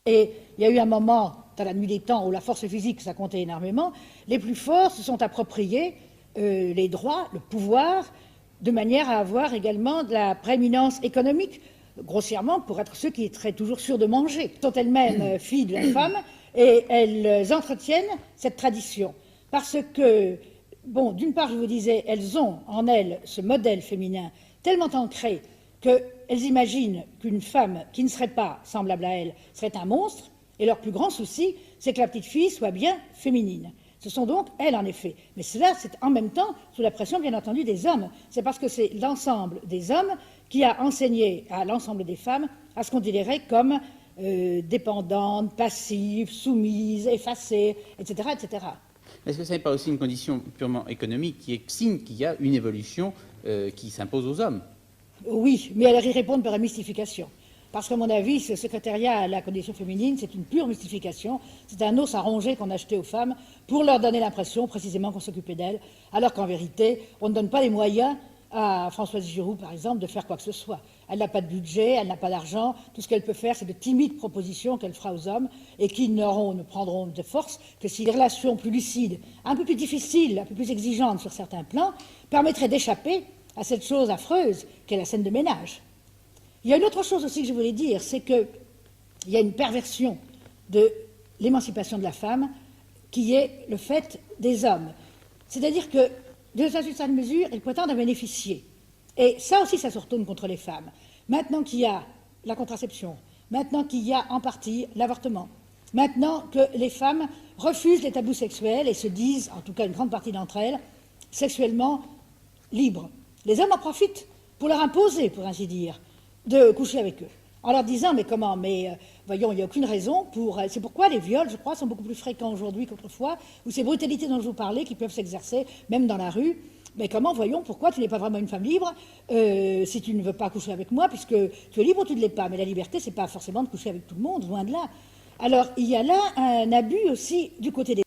Et il y a eu un moment, dans la nuit des temps, où la force physique, ça comptait énormément. Les plus forts se sont appropriés les droits, le pouvoir, de manière à avoir également de la prééminence économique, grossièrement, pour être ceux qui seraient toujours sûrs de manger. Elles sont elles-mêmes filles de la femme, et elles entretiennent cette tradition. Parce que, bon, d'une part, je vous disais, elles ont en elles ce modèle féminin tellement ancré qu'elles imaginent qu'une femme qui ne serait pas semblable à elles serait un monstre, et leur plus grand souci, c'est que la petite fille soit bien féminine. Ce sont donc elles, en effet. Mais cela, c'est en même temps sous la pression, bien entendu, des hommes. C'est parce que c'est l'ensemble des hommes qui a enseigné à l'ensemble des femmes à se considérer comme dépendantes, passives, soumises, effacées, etc., etc. Est-ce que ce n'est pas aussi une condition purement économique qui est signe qu'il y a une évolution qui s'impose aux hommes? Oui, mais elles y répondent par la mystification. Parce qu'à mon avis, ce secrétariat à la condition féminine, c'est une pure mystification. C'est un os à ronger qu'on a acheté aux femmes pour leur donner l'impression, précisément, qu'on s'occupait d'elles, alors qu'en vérité, on ne donne pas les moyens à Françoise Giroud, par exemple, de faire quoi que ce soit. Elle n'a pas de budget, elle n'a pas d'argent. Tout ce qu'elle peut faire, c'est de timides propositions qu'elle fera aux hommes et qui ne prendront de force que si les relations plus lucides, un peu plus difficiles, un peu plus exigeantes sur certains plans, permettraient d'échapper à cette chose affreuse qu'est la scène de ménage. Il y a une autre chose aussi que je voulais dire, c'est qu'il y a une perversion de l'émancipation de la femme qui est le fait des hommes. C'est-à-dire que, dans une certaine mesure, ils prétendent en bénéficier. Et ça aussi, ça se retourne contre les femmes. Maintenant qu'il y a la contraception, maintenant qu'il y a en partie l'avortement, maintenant que les femmes refusent les tabous sexuels et se disent, en tout cas une grande partie d'entre elles, sexuellement libres, les hommes en profitent pour leur imposer, pour ainsi dire, de coucher avec eux, en leur disant, mais comment, voyons, il n'y a aucune raison pour... C'est pourquoi les viols, je crois, sont beaucoup plus fréquents aujourd'hui qu'autrefois, ou ces brutalités dont je vous parlais, qui peuvent s'exercer même dans la rue. Mais comment, voyons, pourquoi tu n'es pas vraiment une femme libre si tu ne veux pas coucher avec moi, puisque tu es libre ou tu ne l'es pas. Mais la liberté, ce n'est pas forcément de coucher avec tout le monde, loin de là. Alors, il y a là un abus aussi du côté des